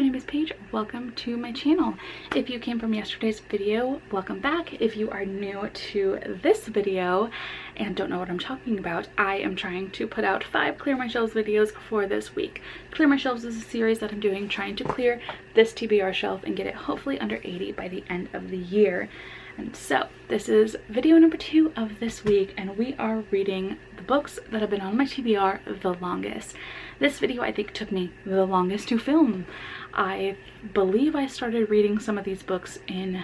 name is Paige. Welcome to my channel. If you came from yesterday's video, welcome back. If you are new to this video and don't know what I'm talking about, I am trying to put out 5 Clear My Shelves videos for this week. Clear My Shelves is a series that I'm doing trying to clear this TBR shelf and get it hopefully under 80 by the end of the year. And so this is video number 2 of this week, and we are reading the books that have been on my TBR the longest. This video I think took me the longest to film. I believe I started reading some of these books in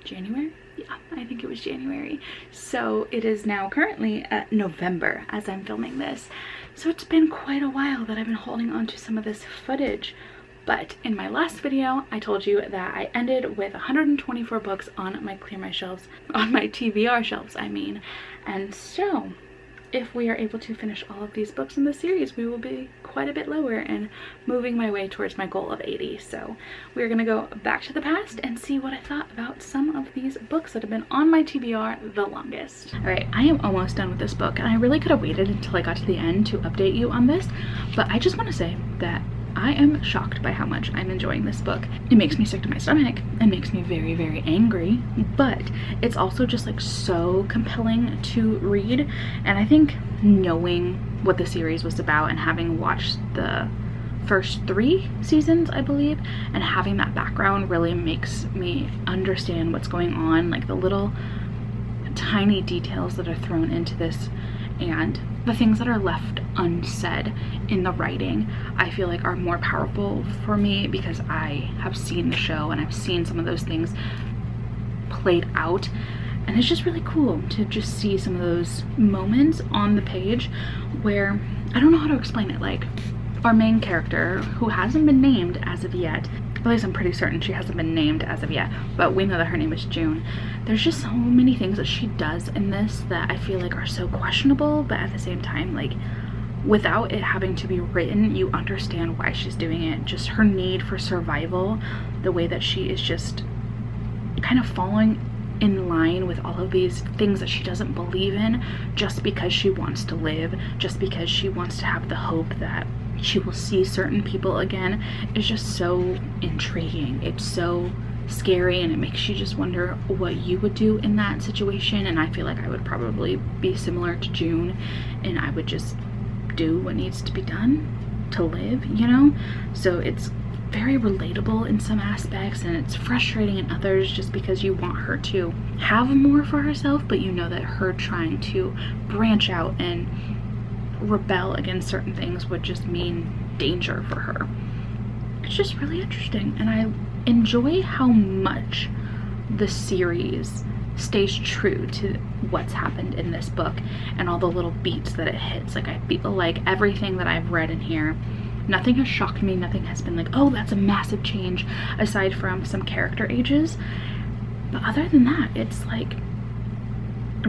January. Yeah, I think it was January. So it is now currently November as I'm filming this. So it's been quite a while that I've been holding on to some of this footage. But in my last video, I told you that I ended with 124 books on my Clear My Shelves, on my TBR shelves, I mean. And so, if we are able to finish all of these books in the series, we will be quite a bit lower and moving my way towards my goal of 80. So we're gonna go back to the past and see what I thought about some of these books that have been on my TBR the longest. All right, I am almost done with this book, and I really could have waited until I got to the end to update you on this, but I just want to say that I am shocked by how much I'm enjoying this book. It makes me sick to my stomach and makes me very, very angry, but it's also just like so compelling to read. And I think knowing what the series was about and having watched the first 3 seasons, I believe, and having that background really makes me understand what's going on, like the little tiny details that are thrown into this and the things that are left unsaid in the writing, I feel like are more powerful for me because I have seen the show and I've seen some of those things played out, and it's just really cool to just see some of those moments on the page where, I don't know how to explain it, like our main character, who hasn't been named as of yet, at least I'm pretty certain she hasn't been named as of yet, but we know that her name is June. There's just so many things that she does in this that I feel like are so questionable, but at the same time, like, without it having to be written, you understand why she's doing it. Just her need for survival, the way that she is just kind of falling in line with all of these things that she doesn't believe in just because she wants to live, just because she wants to have the hope that she will see certain people again, is just so intriguing. It's so scary, and it makes you just wonder what you would do in that situation. And I feel like I would probably be similar to June, and I would just do what needs to be done to live, you know? So it's very relatable in some aspects, and it's frustrating in others just because you want her to have more for herself, but you know that her trying to branch out and rebel against certain things would just mean danger for her. It's just really interesting, and I enjoy how much the series stays true to what's happened in this book and all the little beats that it hits. Like, I feel like everything that I've read in here, nothing has shocked me, nothing has been like, oh, that's a massive change, aside from some character ages. But other than that, it's like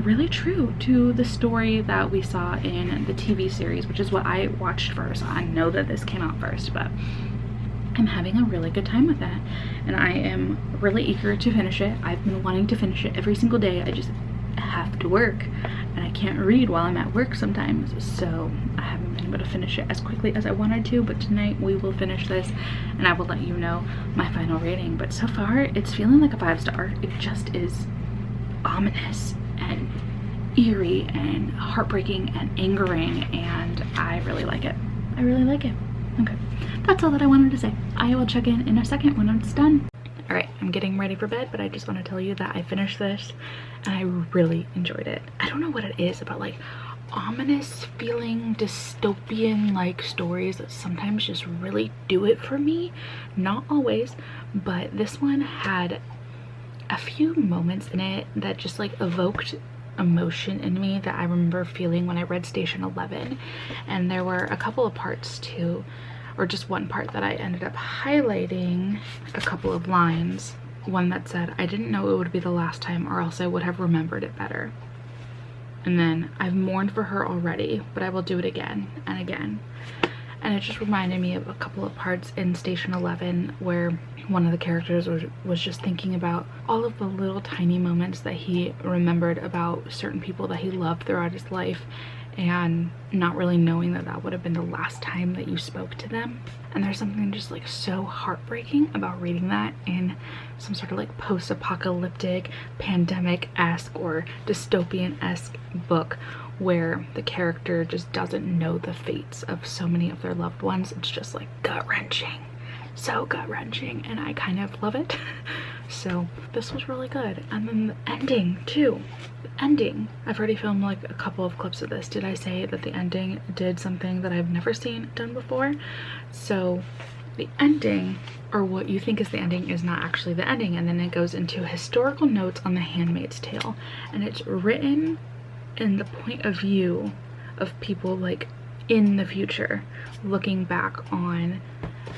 really true to the story that we saw in the TV series, which is what I watched first. I know that this came out first, but I'm having a really good time with that, and I am really eager to finish it. I've been wanting to finish it every single day. I just have to work, and I can't read while I'm at work sometimes, so I haven't been able to finish it as quickly as I wanted to. But tonight we will finish this, and I will let you know my final rating. But so far it's feeling like a 5-star. It just is ominous and eerie and heartbreaking and angering, and I really like it. I really like it. Okay, that's all that I wanted to say. I will check in a second when it's done. All right, I'm getting ready for bed, but I just want to tell you that I finished this and I really enjoyed it. I don't know what it is about like ominous feeling dystopian like stories that sometimes just really do it for me. Not always, but this one had a few moments in it that just like evoked emotion in me that I remember feeling when I read Station 11. And there were a couple of parts too, or just one part that I ended up highlighting a couple of lines. One that said, I didn't know it would be the last time, or else I would have remembered it better. And then, I've mourned for her already, but I will do it again and again. And it just reminded me of a couple of parts in Station 11 where one of the characters was just thinking about all of the little tiny moments that he remembered about certain people that he loved throughout his life, and not really knowing that that would have been the last time that you spoke to them. And there's something just like so heartbreaking about reading that in some sort of like post-apocalyptic, pandemic-esque or dystopian-esque book where the character just doesn't know the fates of so many of their loved ones. It's just like gut-wrenching, so gut-wrenching, and I kind of love it. So this was really good. And then the ending too. The ending, I've already filmed like a couple of clips of this. Did I say that the ending did something that I've never seen done before? So the ending, or what you think is the ending, is not actually the ending, and then it goes into historical notes on The Handmaid's Tale, and it's written in the point of view of people like in the future looking back on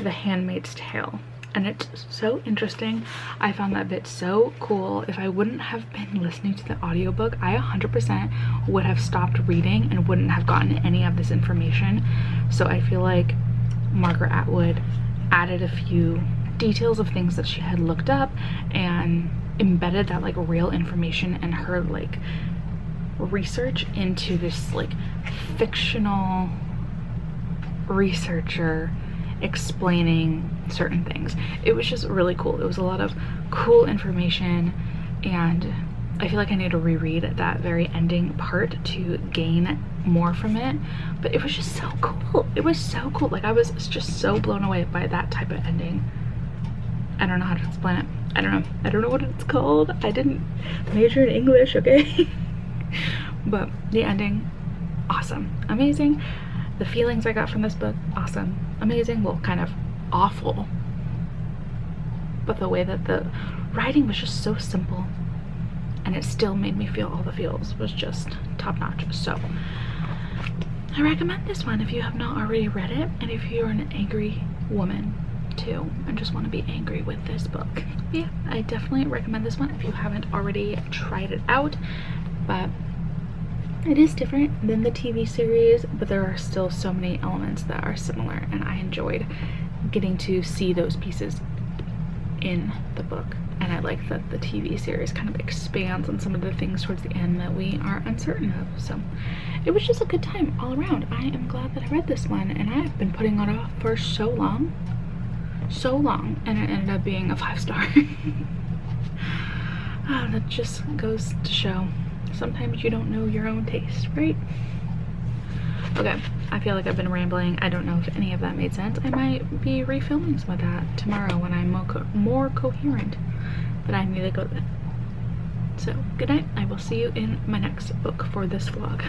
The Handmaid's Tale. And it's so interesting. I found that bit so cool. If I wouldn't have been listening to the audiobook, I 100% would have stopped reading and wouldn't have gotten any of this information. So I feel like Margaret Atwood added a few details of things that she had looked up and embedded that like real information and her like research into this like fictional researcher explaining certain things. It was just really cool. It was a lot of cool information, and I feel like I need to reread that very ending part to gain more from it. But it was just so cool. It was so cool. Like I was just so blown away by that type of ending. I don't know how to explain it. I don't know what it's called. I didn't major in English, okay? But the ending, awesome, amazing. The feelings I got from this book, awesome, amazing. Well, kind of awful, but the way that the writing was just so simple and it still made me feel all the feels was just top notch. So I recommend this one if you have not already read it, and if you're an angry woman too and just want to be angry with this book. Yeah, I definitely recommend this one if you haven't already tried it out. But it is different than the TV series, but there are still so many elements that are similar, and I enjoyed getting to see those pieces in the book. And I like that the TV series kind of expands on some of the things towards the end that we are uncertain of. So it was just a good time all around. I am glad that I read this one, and I've been putting it off for so long, and it ended up being a 5-star. Oh, that just goes to show sometimes you don't know your own taste, right? Okay, I feel like I've been rambling. I don't know if any of that made sense. I might be refilming some of that tomorrow when I'm more coherent, but I need to go to bed. So good night. I will see you in my next book for this vlog.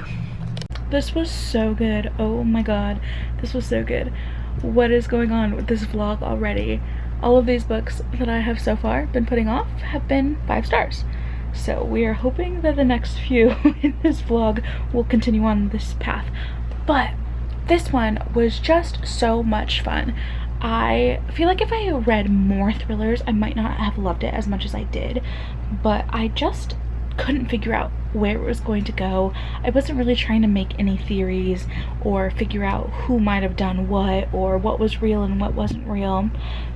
This was so good. Oh my god, this was so good. What is going on with this vlog already? All of these books that I have so far been putting off have been 5 stars. So we are hoping that the next few in this vlog will continue on this path. But this one was just so much fun. I feel like if I read more thrillers, I might not have loved it as much as I did. But I just couldn't figure out where it was going to go. I wasn't really trying to make any theories or figure out who might have done what or what was real and what wasn't real.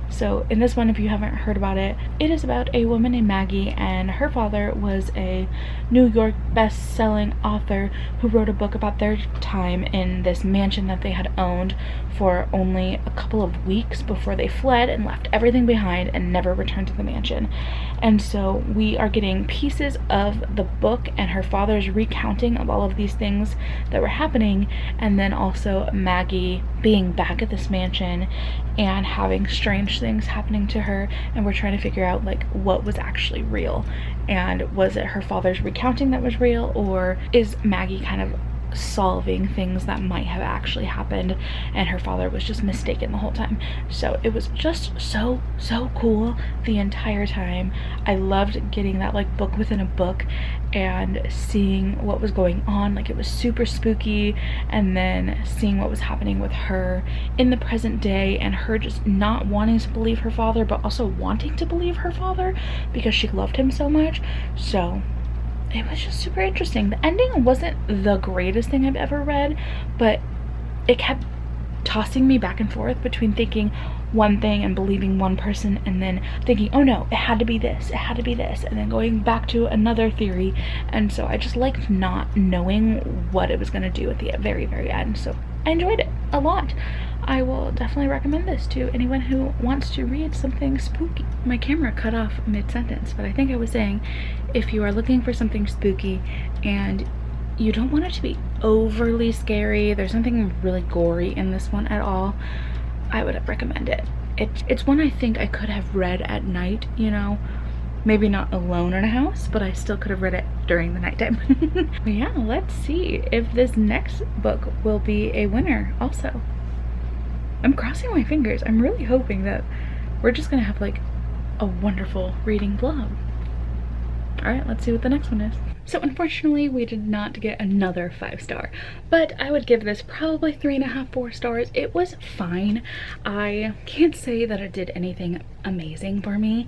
So in this one, if you haven't heard about it, it is about a woman named Maggie, and her father was a New York best-selling author who wrote a book about their time in this mansion that they had owned for only a couple of weeks before they fled and left everything behind and never returned to the mansion. And so we are getting pieces of the book and her father's recounting of all of these things that were happening, and then also Maggie being back at this mansion and having strange things happening to her, and we're trying to figure out like what was actually real, and was it her father's recounting that was real, or is Maggie kind of solving things that might have actually happened and her father was just mistaken the whole time. So it was just so cool the entire time. I loved getting that like book within a book and seeing what was going on. Like it was super spooky, and then seeing what was happening with her in the present day and her just not wanting to believe her father but also wanting to believe her father because she loved him so much. So it was just super interesting. The ending wasn't the greatest thing I've ever read, but it kept tossing me back and forth between thinking one thing and believing one person, and then thinking, oh no, it had to be this, it had to be this, and then going back to another theory. And so I just liked not knowing what it was going to do at the very, very end. So I enjoyed it a lot. I will definitely recommend this to anyone who wants to read something spooky. My camera cut off mid-sentence, but I think I was saying, if you are looking for something spooky and you don't want it to be overly scary, there's nothing really gory in this one at all, I would recommend it. It's one I think I could have read at night, you know, maybe not alone in a house, but I still could have read it during the nighttime. But yeah, let's see if this next book will be a winner also. I'm crossing my fingers. I'm really hoping that we're just gonna have like a wonderful reading vlog. All right, let's see what the next one is. So unfortunately, we did not get another 5-star, but I would give this probably 3.5, 4 stars. It was fine. I can't say that it did anything amazing for me,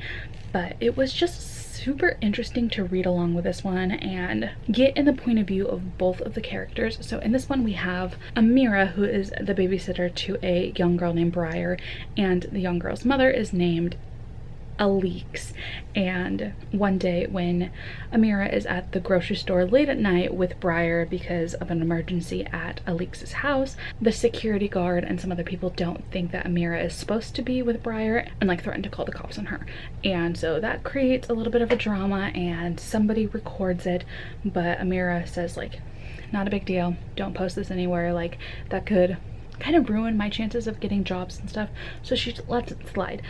but it was just super interesting to read along with this one and get in the point of view of both of the characters. So in this one we have Amira, who is the babysitter to a young girl named Briar, and the young girl's mother is named Alix. And one day when Amira is at the grocery store late at night with Briar because of an emergency at Alix's house, the security guard and some other people don't think that Amira is supposed to be with Briar and like threaten to call the cops on her. And so that creates a little bit of a drama and somebody records it, but Amira says like, not a big deal, don't post this anywhere, like that could kind of ruin my chances of getting jobs and stuff, so she lets it slide.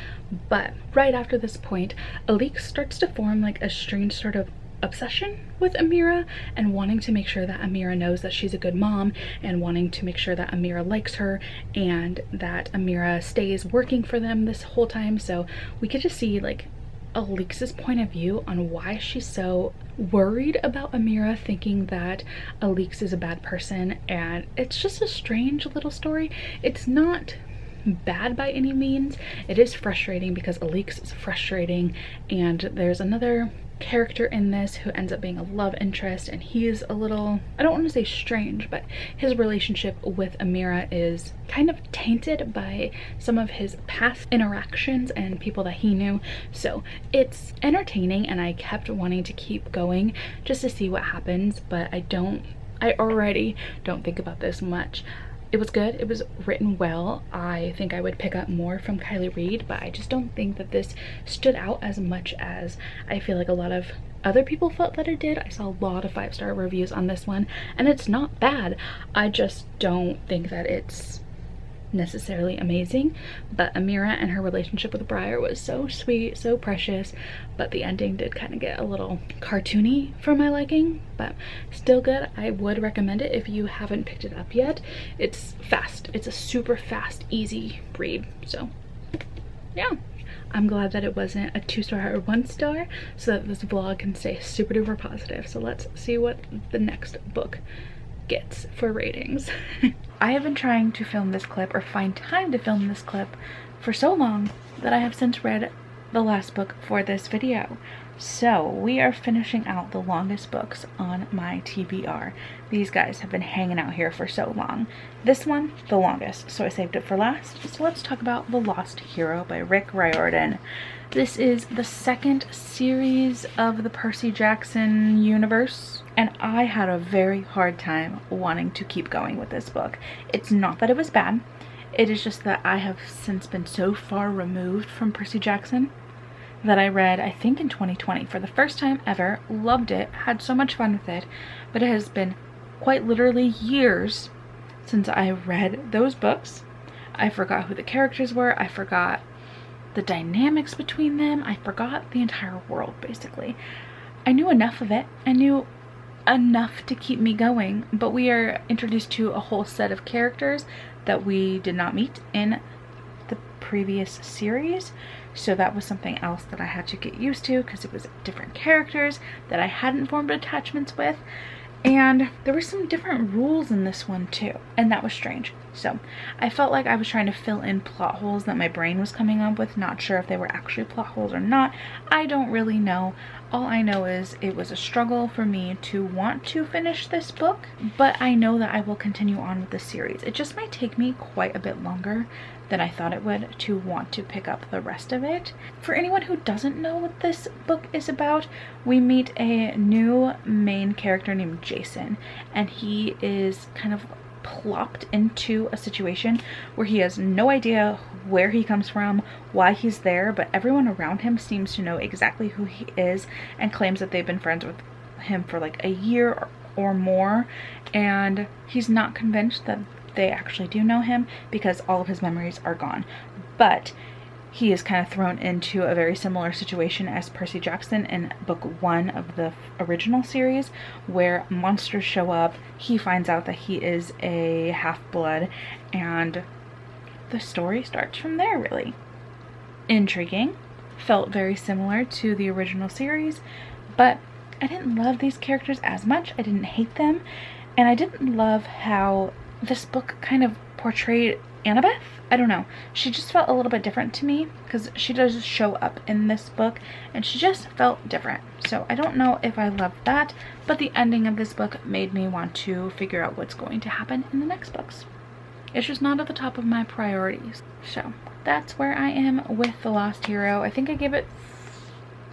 But right after this point, Alix starts to form like a strange sort of obsession with Amira and wanting to make sure that Amira knows that she's a good mom and wanting to make sure that Amira likes her and that Amira stays working for them this whole time. So we get to see like Alix's point of view on why she's so worried about Amira, thinking that Alix is a bad person, and it's just a strange little story. It's not bad by any means. It is frustrating because Alix is frustrating, and there's another character in this who ends up being a love interest, and he's a little, I don't want to say strange, but his relationship with Amira is kind of tainted by some of his past interactions and people that he knew. So it's entertaining and I kept wanting to keep going just to see what happens, but I already don't think about this much. It was good, it was written well. I think I would pick up more from Kylie Reid, but I just don't think that this stood out as much as I feel like a lot of other people felt that it did. I saw a lot of 5-star reviews on this one, and it's not bad. I just don't think that it's necessarily amazing. But Amira and her relationship with Briar was so sweet, so precious, but the ending did kind of get a little cartoony for my liking, but still good. I would recommend it if you haven't picked it up yet. It's fast, it's a super fast, easy read. So yeah, I'm glad that it wasn't a 2-star or 1-star, so that this vlog can stay super duper positive. So let's see what the next book gets for ratings. I have been trying to film this clip or find time to film this clip for so long that I have since read the last book for this video. So we are finishing out the longest books on my TBR. These guys have been hanging out here for so long. This one, the longest, so I saved it for last. So let's talk about The Lost Hero by Rick Riordan. This is the second series of the Percy Jackson universe, and I had a very hard time wanting to keep going with this book. It's not that it was bad, it is just that I have since been so far removed from Percy Jackson that I read, I think in 2020, for the first time ever, loved it, had so much fun with it, but it has been quite literally years since I read those books. I forgot who the characters were, I forgot the dynamics between them, I forgot the entire world basically. I knew enough of it, I knew enough to keep me going, but we are introduced to a whole set of characters that we did not meet in the previous series, so that was something else that I had to get used to because it was different characters that I hadn't formed attachments with. And there were some different rules in this one too, and that was strange. So I felt like I was trying to fill in plot holes that my brain was coming up with, not sure if they were actually plot holes or not. I don't really know. All I know is it was a struggle for me to want to finish this book, but I know that I will continue on with the series. It just might take me quite a bit longer than I thought it would to want to pick up the rest of it. For anyone who doesn't know what this book is about, we meet a new main character named Jason, and he is kind of plopped into a situation where he has no idea where he comes from, why he's there, but everyone around him seems to know exactly who he is and claims that they've been friends with him for like a year or more, and he's not convinced that they actually do know him because all of his memories are gone. But he is kind of thrown into a very similar situation as Percy Jackson in book 1 of the original series, where monsters show up. He finds out that he is a half-blood, and the story starts from there, really. Intriguing. Felt very similar to the original series, but I didn't love these characters as much. I didn't hate them, and I didn't love how this book kind of portrayed Annabeth. I don't know. She just felt a little bit different to me because she does show up in this book and she just felt different. So I don't know if I loved that, but the ending of this book made me want to figure out what's going to happen in the next books. It's just not at the top of my priorities. So that's where I am with The Lost Hero. I think I gave it,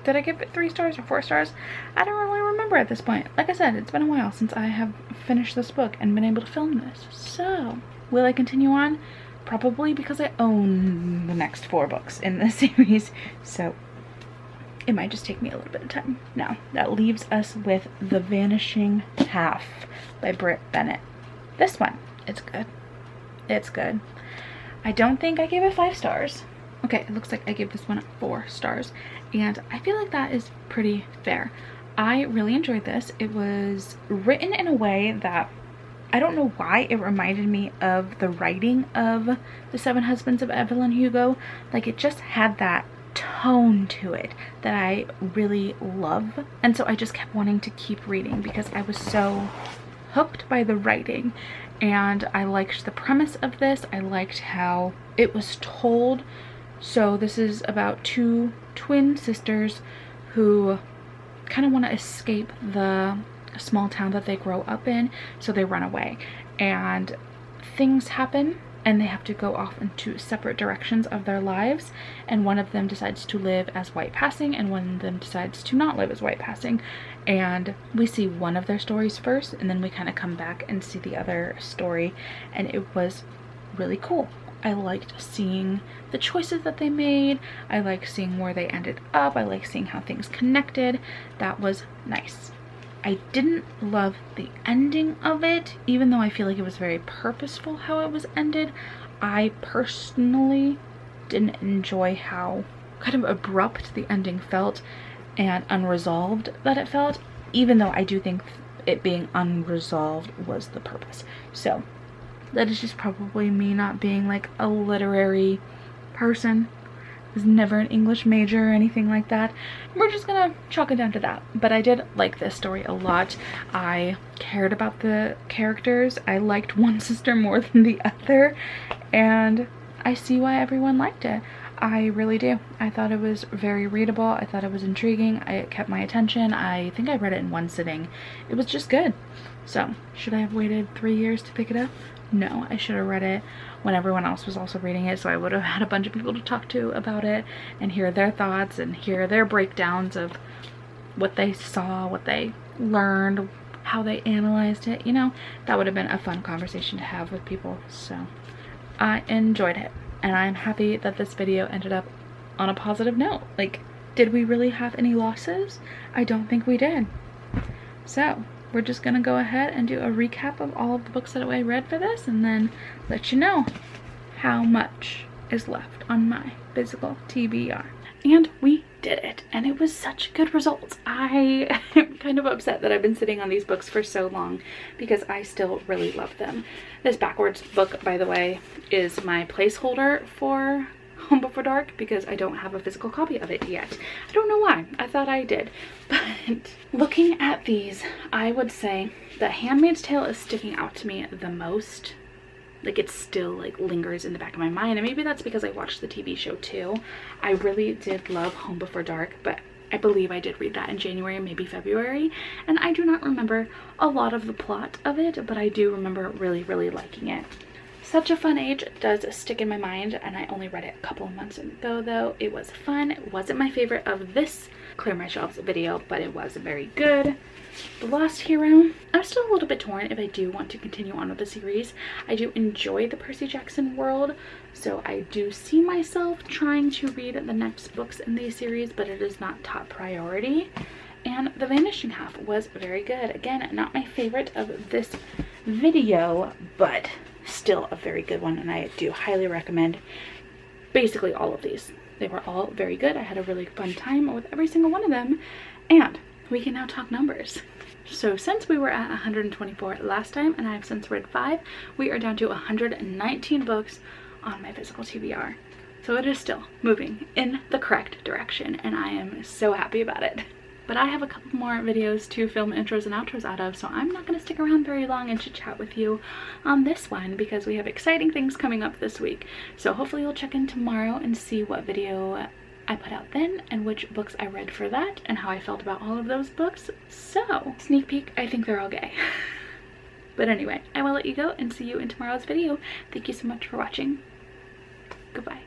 did I give it 3 stars or 4 stars? I don't really remember at this point. Like I said, it's been a while since I have finished this book and been able to film this. So will I continue on? Probably, because I own the next 4 books in this series, so it might just take me a little bit of time. Now, that leaves us with The Vanishing Half by Britt Bennett. This one, it's good. It's good. I don't think I gave it 5 stars. Okay, it looks like I gave this one 4 stars, and I feel like that is pretty fair. I really enjoyed this. It was written in a way that I don't know why it reminded me of the writing of The Seven Husbands of Evelyn Hugo. Like, it just had that tone to it that I really love. And so I just kept wanting to keep reading because I was so hooked by the writing. And I liked the premise of this. I liked how it was told. So this is about 2 twin sisters who kind of want to escape the small town that they grow up in, so they run away, and things happen and they have to go off into separate directions of their lives, and one of them decides to live as white passing and one of them decides to not live as white passing, and we see one of their stories first and then we kind of come back and see the other story, and it was really cool. I liked seeing the choices that they made. I liked seeing where they ended up. I liked seeing how things connected. That was nice. I didn't love the ending of it, even though I feel like it was very purposeful how it was ended. I personally didn't enjoy how kind of abrupt the ending felt and unresolved that it felt, even though I do think it being unresolved was the purpose. So that is just probably me not being like a literary person. Was never an English major or anything like that. We're just gonna chalk it down to that. But I did like this story a lot. I cared about the characters. I liked one sister more than the other, and I see why everyone liked it. I really do. I thought it was very readable. I thought it was intriguing. It kept my attention. I think I read it in one sitting. It was just good. So, should I have waited 3 years to pick it up? No, I should have read it when everyone else was also reading it, so I would have had a bunch of people to talk to about it and hear their thoughts and hear their breakdowns of what they saw, what they learned, how they analyzed it. You know, that would have been a fun conversation to have with people. So I enjoyed it, and I'm happy that this video ended up on a positive note. Like, did we really have any losses? I don't think we did. So we're just gonna go ahead and do a recap of all of the books that I read for this, and then let you know how much is left on my physical TBR. And we did it, and it was such good results. I am kind of upset that I've been sitting on these books for so long because I still really love them. This backwards book, by the way, is my placeholder for Home Before Dark because I don't have a physical copy of it yet. I don't know why. I thought I did. But looking at these, I would say The Handmaid's Tale is sticking out to me the most. Like, it still like lingers in the back of my mind, and maybe that's because I watched the TV show too. I really did love Home Before Dark, but I believe I did read that in January, maybe February, and I do not remember a lot of the plot of it, but I do remember really, really liking it. Such a Fun Age does stick in my mind, and I only read it a couple of months ago though. It was fun. It wasn't my favorite of this Clear My Shelves video, but it was very good. The Lost Hero, I'm still a little bit torn if I do want to continue on with the series. I do enjoy the Percy Jackson world, so I do see myself trying to read the next books in these series, but it is not top priority. And The Vanishing Half was very good. Again, not my favorite of this video, but still a very good one, and I do highly recommend basically all of these. They were all very good. I had a really fun time with every single one of them, and we can now talk numbers. So since we were at 124 last time, and I have since read 5, we are down to 119 books on my physical TBR. So it is still moving in the correct direction, and I am so happy about it. But I have a couple more videos to film intros and outros out of, so I'm not going to stick around very long and chit chat with you on this one because we have exciting things coming up this week. So hopefully you'll check in tomorrow and see what video I put out then and which books I read for that and how I felt about all of those books. So, sneak peek, I think they're all gay. But anyway, I will let you go and see you in tomorrow's video. Thank you so much for watching. Goodbye.